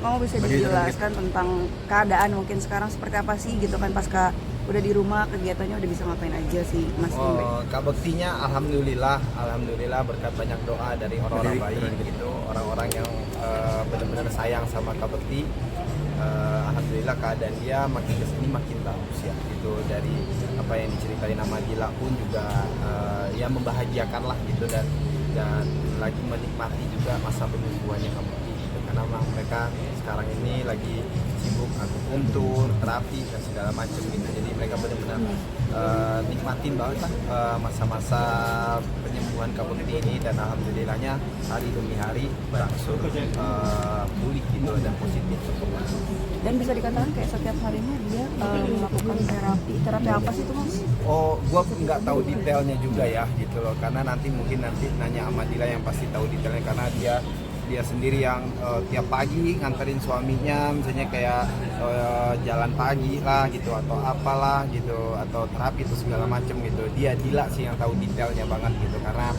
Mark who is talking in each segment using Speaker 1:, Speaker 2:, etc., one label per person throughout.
Speaker 1: kamu bisa dijelaskan tentang keadaan mungkin sekarang seperti apa sih gitu kan pasca udah di rumah kegiatannya udah bisa ngapain aja sih Mas Imbe?
Speaker 2: Kak Bektinya alhamdulillah berkat banyak doa dari orang-orang baik gitu, orang-orang yang benar-benar sayang sama Kak Bekti. Alhamdulillah keadaan dia makin kesini makin bagus ya gitu, dari apa yang diceritain nama Dila pun juga ya membahagiakan lah gitu, dan lagi menikmati juga masa penyembuhannya Kak Bekti gitu, karena mereka sekarang ini lagi sibuk akupuntur, terapi dan segala macam gitu, jadi mereka benar-benar nikmatin banget lah masa-masa penyembuhan Kak Bekti ini, dan alhamdulillahnya hari demi hari berangsur pulih gitu dan positif.
Speaker 1: Dan bisa dikatakan kayak setiap harinya dia melakukan terapi apa sih itu Mas?
Speaker 2: Gua nggak tahu detailnya juga ya gitu loh, karena nanti nanya sama Dila yang pasti tahu detailnya, karena dia sendiri yang tiap pagi nganterin suaminya, misalnya kayak jalan pagi lah gitu atau apalah gitu, atau terapi itu segala macem gitu. Dila sih yang tahu detailnya banget gitu, karena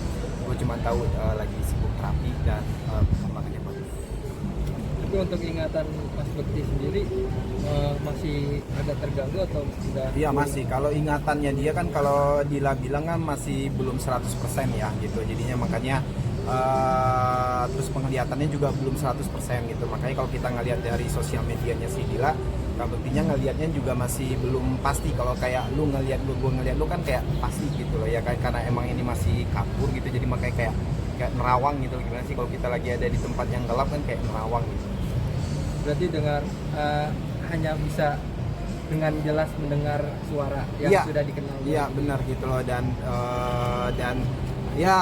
Speaker 2: gue cuma tahu lagi sibuk terapi dan perkembangannya bagus.
Speaker 3: Tapi untuk ingatan Mas Bekti sendiri masih agak terganggu atau sudah?
Speaker 2: Iya masih, kalau ingatannya dia kan kalau Dila bilang kan masih belum 100% ya gitu, jadinya makanya terus penglihatannya juga belum 100% gitu, makanya kalau kita ngelihat dari sosial medianya si Dila, Kak Bektinya ngelihatnya juga masih belum pasti. Kalau kayak lu ngelihat gue ngelihat lu kan kayak pasti gitu loh ya kan, karena emang ini masih kabur gitu, jadi makanya kayak nerawang gitu. Gimana sih kalau kita lagi ada di tempat yang gelap kan kayak nerawang gitu.
Speaker 3: Berarti dengar hanya bisa dengan jelas mendengar suara yang
Speaker 2: ya,
Speaker 3: sudah dikenal.
Speaker 2: Iya benar gitu loh, dan ya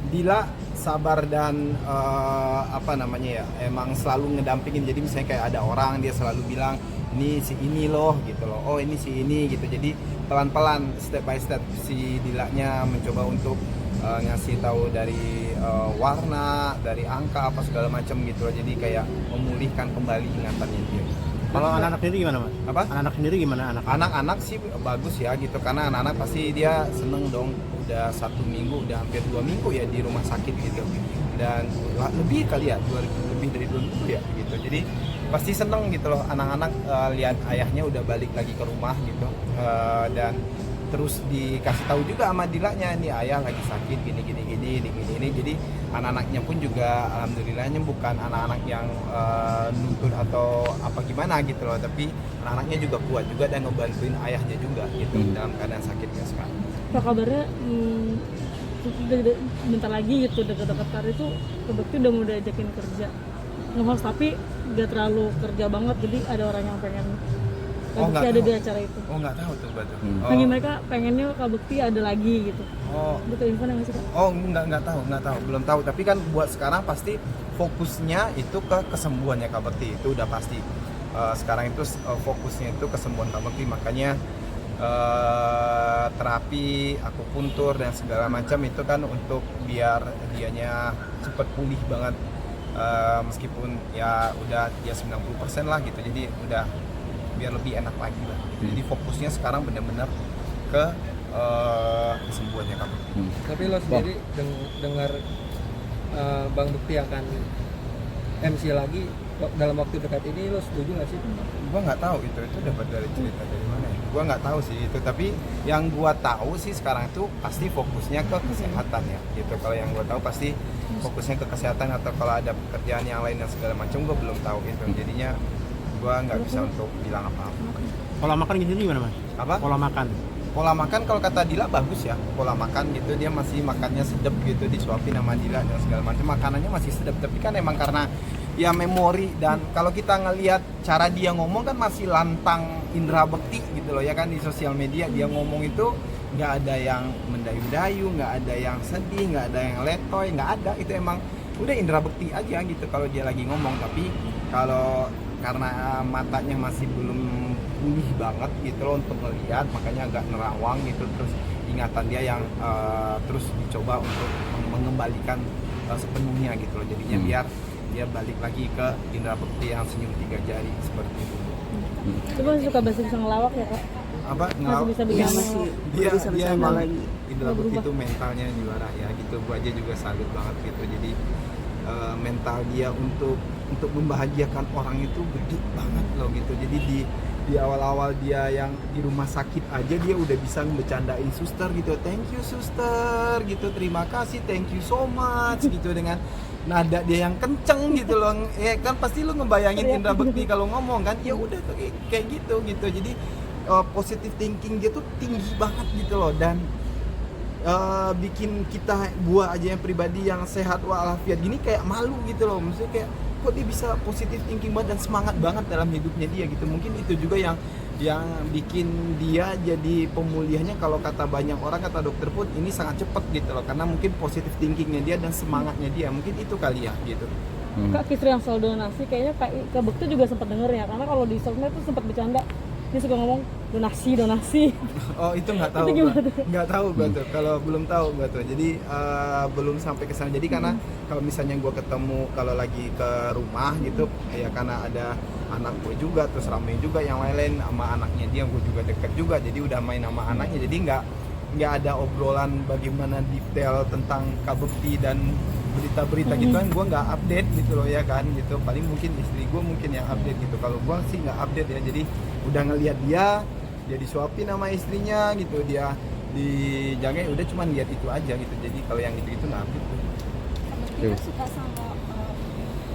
Speaker 2: Dila sabar dan apa namanya ya, emang selalu ngedampingin. Jadi misalnya kayak ada orang, dia selalu bilang ini si ini loh gitu loh, oh ini si ini gitu. Jadi pelan-pelan step by step si Dilanya mencoba untuk ngasih tahu dari warna, dari angka apa segala macam gitu loh. Jadi kayak memulihkan kembali ingatannya dia.
Speaker 4: Kalau anak-anak sendiri gimana Mas?
Speaker 2: Apa?
Speaker 4: Anak-anak sendiri gimana
Speaker 2: Anak-anak sih bagus ya gitu, karena anak-anak pasti dia seneng dong. Udah 1 minggu, udah hampir 2 minggu ya di rumah sakit gitu, dan lebih kali ya, lebih dari 2 minggu ya gitu. Jadi pasti seneng gitu loh anak-anak lihat ayahnya udah balik lagi ke rumah gitu, dan terus dikasih tahu juga sama Dilanya, nih ayah lagi sakit gini. Jadi anak-anaknya pun juga alhamdulillahnya bukan anak-anak yang nuntut atau apa gimana gitu loh, tapi anak-anaknya juga kuat juga dan ngebantuin ayahnya juga gitu dalam keadaan sakitnya sekarang.
Speaker 5: Apa kabarnya bentar lagi gitu dekat-dekat hari itu Kak Bekti udah mau diajakin kerja nge-host, tapi gak terlalu kerja banget, jadi ada orang yang pengen Kak Bekti ada di acara itu.
Speaker 2: Oh nggak tahu tuh Batu.
Speaker 5: Pengen mereka pengennya Kak Bekti ada lagi gitu. Betul info nggak sih Kak?
Speaker 2: Nggak tahu, belum tahu. Tapi kan buat sekarang pasti fokusnya itu ke kesembuhannya Kak Bekti, itu udah pasti. Sekarang itu fokusnya itu kesembuhan Kak Bekti, makanya terapi, akupuntur dan segala macam itu kan untuk biar dianya cepet pulih banget, meskipun ya udah dia 90% lah gitu, jadi udah biar lebih enak lagi lah gitu. Jadi fokusnya sekarang benar-benar ke kesembuhannya Kak Bekti.
Speaker 3: Tapi lo sendiri dengar Bang Bekti akan MC lagi dalam waktu dekat ini, lo setuju nggak sih?
Speaker 2: Gua nggak tahu itu dapat dari cerita dari mana ya. Gua nggak tahu sih itu, tapi yang gua tahu sih sekarang itu pasti fokusnya ke kesehatan ya gitu. Kalau yang gua tahu pasti fokusnya ke kesehatan, atau kalau ada pekerjaan yang lain dan segala macam gua belum tahu itu. Jadinya gua nggak bisa untuk bilang apa-apa.
Speaker 4: Pola makan gitu gimana Mas?
Speaker 2: Apa? Pola makan kalau kata Dila bagus ya, pola makan gitu, dia masih makannya sedap gitu, disuapin sama Dila dan segala macam, makanannya masih sedap. Tapi kan emang karena ya memori, dan kalau kita ngelihat cara dia ngomong kan masih lantang indra bekti gitu loh ya kan, di sosial media dia ngomong itu nggak ada yang mendayu-dayu, nggak ada yang sedih, nggak ada yang letoy, nggak ada. Itu emang udah indra bekti aja gitu kalau dia lagi ngomong. Tapi kalau karena matanya masih belum pulih banget gitu loh untuk melihat, makanya agak nerawang gitu. Terus ingatan dia yang terus dicoba untuk mengembalikan sepenuhnya gitu loh, jadinya biar dia balik lagi ke indra bekti yang senyum 3 jari seperti itu.
Speaker 5: Coba suka bisa ngelawak ya Kak?
Speaker 2: Apa?
Speaker 5: Masih bisa bilang
Speaker 2: Dia emang indra bekti itu mentalnya juara ya gitu. Gua aja juga salut banget gitu. Jadi mental dia untuk membahagiakan orang itu gede banget loh gitu. Jadi di awal-awal dia yang di rumah sakit aja dia udah bisa ngebecandain suster gitu, thank you suster gitu, terima kasih, thank you so much gitu, dengan nada dia yang kenceng gitu loh. Kan pasti lu ngebayangin Indra Bekti kalau ngomong kan, ya udah tuh kayak gitu. Jadi positive thinking dia tuh tinggi banget gitu loh, dan bikin gua aja yang pribadi yang sehat walafiat gini kayak malu gitu loh. Maksudnya kayak kok dia bisa positive thinking banget dan semangat banget dalam hidupnya dia gitu. Mungkin itu juga yang bikin dia jadi pemulihannya, kalau kata banyak orang, kata dokter pun ini sangat cepat gitu loh, karena mungkin positive thinkingnya dia dan semangatnya dia, mungkin itu kali ya gitu.
Speaker 5: Kak Kisri yang selalu donasi, kayaknya Kak Bekti juga sempat denger ya, karena kalau di sosmed tuh sempat bercanda, dia suka ngomong donasi.
Speaker 2: Oh itu nggak tahu, nggak tahu gua tuh. Kalau belum tahu gua tuh, jadi belum sampai ke sana. Jadi karena kalau misalnya gua ketemu kalau lagi ke rumah gitu, ya karena ada anak gue juga, terus ramai juga yang lain sama anaknya dia, gue juga deket juga, jadi udah main sama anaknya, jadi nggak ada obrolan bagaimana detail tentang Kak Bekti dan berita-berita gitu kan, gue nggak update gitu loh ya kan gitu. Paling mungkin istri gue mungkin yang update gitu, kalau gue sih nggak update ya. Jadi udah ngelihat dia disuapin sama istrinya gitu, dia dijagain, udah cuman lihat itu aja gitu. Jadi kalau yang gitu nggak update tuh.
Speaker 6: Kita suka sama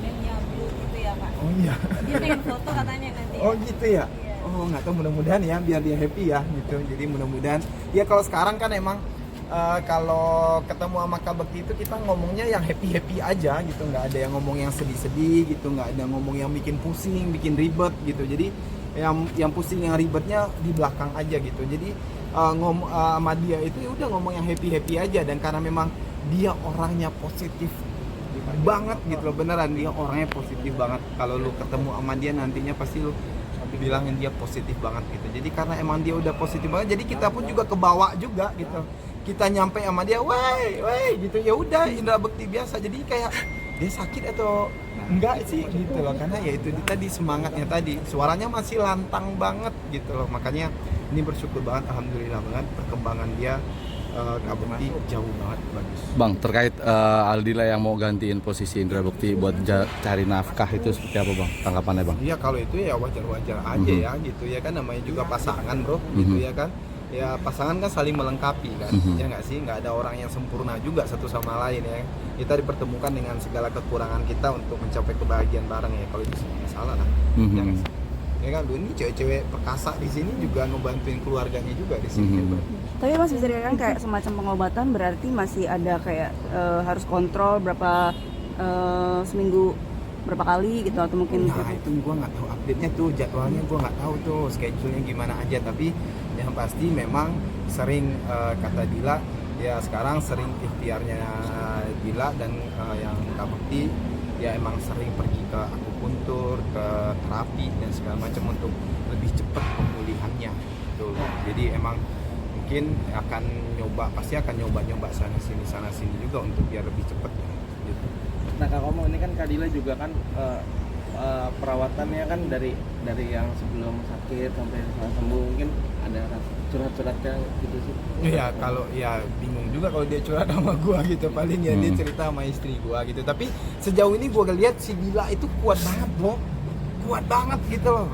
Speaker 6: bandnya Blue gitu ya Kak.
Speaker 2: Oh iya.
Speaker 6: Dia pengen foto katanya nanti.
Speaker 2: Oh gitu ya. Oh nggak tahu, mudah-mudahan ya biar dia happy ya gitu. Jadi mudah-mudahan ya, kalau sekarang kan emang kalau ketemu sama Kak Bekti itu kita ngomongnya yang happy aja gitu, nggak ada yang ngomong yang sedih gitu, nggak ada ngomong yang bikin pusing, bikin ribet gitu. Jadi yang pusing, yang ribetnya di belakang aja gitu. Jadi sama dia itu ya udah ngomong yang happy aja, dan karena memang dia orangnya positif banget gitu loh, beneran dia orangnya positif banget. Kalau lu ketemu sama dia nantinya pasti lu bilangin dia positif banget gitu. Jadi karena emang dia udah positif banget, jadi kita pun juga kebawa juga gitu. Kita nyampe sama dia, woi gitu, ya udah Indra Bekti biasa. Jadi kayak dia sakit atau enggak sih gitu loh, karena ya itu tadi semangatnya tadi, suaranya masih lantang banget gitu loh. Makanya ini bersyukur banget, alhamdulillah banget perkembangan dia. Kak Bekti jauh banget, bagus.
Speaker 7: Bang, terkait Aldila yang mau gantiin posisi Indra Bekti buat cari nafkah itu seperti apa Bang? Tanggapannya Bang?
Speaker 2: Iya kalau itu ya wajar-wajar aja ya gitu ya kan, namanya juga pasangan bro gitu ya kan. Ya pasangan kan saling melengkapi kan, ya nggak sih, nggak ada orang yang sempurna juga satu sama lain ya. Kita dipertemukan dengan segala kekurangan kita untuk mencapai kebahagiaan bareng ya, kalau itu masalah lah. Ya nggak sih? Ya kan, ini cewek-cewek perkasa di sini juga ngebantuin keluarganya juga di sini.
Speaker 1: Tapi Mas bisa dikatakan kayak semacam pengobatan, berarti masih ada kayak harus kontrol berapa seminggu berapa kali gitu, atau mungkin
Speaker 2: Nah itu gua nggak tahu update-nya tuh, jadwalnya gua nggak tahu tuh schedule-nya gimana aja. Tapi yang pasti memang sering kata Dila ya, sekarang sering ikhtiarnya Dila dan yang Kak Bekti ya emang sering pergi ke akupuntur, ke terapi dan segala macam untuk lebih cepat pemulihannya gitu. Jadi emang mungkin pasti akan nyoba sana sini juga untuk biar lebih cepat gitu.
Speaker 8: Nah Kak Komo, ini kan Kak Dila juga kan perawatannya kan dari yang sebelum sakit sampai sembuh, mungkin ada curhat-curhatnya gitu sih.
Speaker 2: Iya, kalau ya bingung juga kalau dia curhat sama gua gitu, paling ya dia cerita sama istri gua gitu. Tapi sejauh ini gua lihat si Dila itu kuat banget bro, kuat banget gitu loh.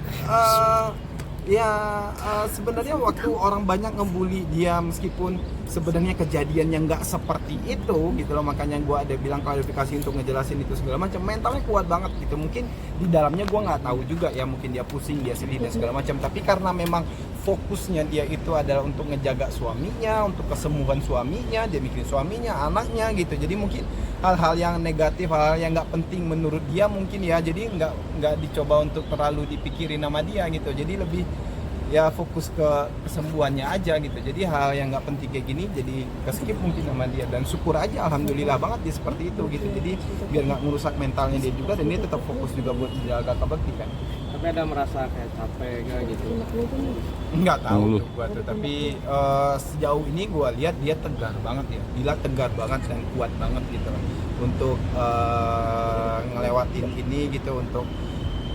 Speaker 2: Sebenarnya waktu orang banyak ngebully dia, meskipun sebenarnya kejadiannya nggak seperti itu gitu loh, makanya gue ada bilang klarifikasi untuk ngejelasin itu segala macam, mentalnya kuat banget gitu. Mungkin di dalamnya gue nggak tahu juga ya, mungkin dia pusing, dia sedih dan segala macam, tapi karena memang fokusnya dia itu adalah untuk ngejaga suaminya, untuk kesembuhan suaminya, dia mikirin suaminya, anaknya gitu. Jadi mungkin hal-hal yang negatif, hal-hal yang nggak penting menurut dia mungkin ya, jadi nggak dicoba untuk terlalu dipikirin sama dia gitu. Jadi lebih ya fokus ke kesembuhannya aja gitu. Jadi hal yang nggak penting kayak gini jadi keskip mungkin sama dia, dan syukur aja alhamdulillah banget dia seperti itu gitu. Jadi biar nggak merusak mentalnya dia juga, dan dia tetap fokus juga buat menjaga Kak Bekti kan.
Speaker 8: Tapi ada merasa kayak capek nggak gitu?
Speaker 2: Nggak tahu tuh gua tuh, tapi sejauh ini gua lihat dia tegar banget ya, Dila tegar banget dan kuat banget gitu untuk ngelewatin ini gitu. Untuk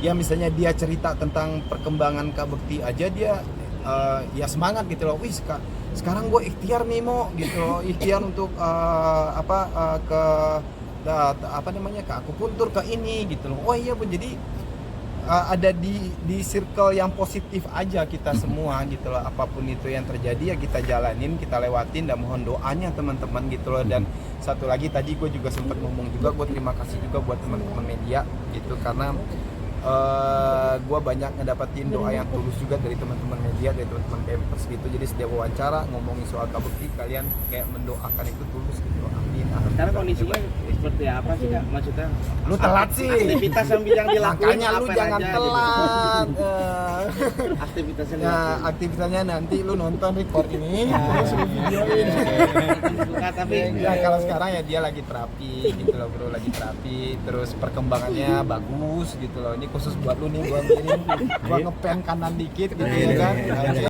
Speaker 2: ya misalnya dia cerita tentang perkembangan Kak Bekti aja, dia ya semangat gitu loh. Wih sekarang gue ikhtiar nih Mo gitu loh, ikhtiar untuk ke apa namanya ke akupuntur ke ini gitu loh. Oh iya Bu, jadi ada di circle yang positif aja kita semua gitu loh. Apapun itu yang terjadi ya kita jalanin, kita lewatin, dan mohon doanya teman-teman gitu loh. Dan satu lagi tadi gue juga sempat ngomong juga, gue terima kasih juga buat teman-teman media gitu, karena gue banyak ngedapatin doa yang tulus juga dari teman-teman media, dari teman-teman campers gitu. Jadi setiap wawancara ngomongin soal kabukti, kalian kayak mendoakan itu tulus gitu. Amin.
Speaker 8: Sekarang kondisinya seperti apa sih Kak? Maksudnya
Speaker 2: Lu telat sih.
Speaker 8: aktivitas sambil yang dilakukan
Speaker 2: Makanya lu
Speaker 8: apa
Speaker 2: jangan
Speaker 8: aja,
Speaker 2: telat.
Speaker 8: gitu. Aktivitasnya
Speaker 2: Nah,
Speaker 8: dilakukan.
Speaker 2: aktivitasnya nanti lu nonton record ini, terus lu videoin.
Speaker 8: Suka tapi
Speaker 2: Ya kalau sekarang ya dia lagi terapi gitu loh bro, lagi terapi, terus perkembangannya bagus gitu loh. Ini khusus buat lu nih, gua ngepen kanan dikit gitu ya kan.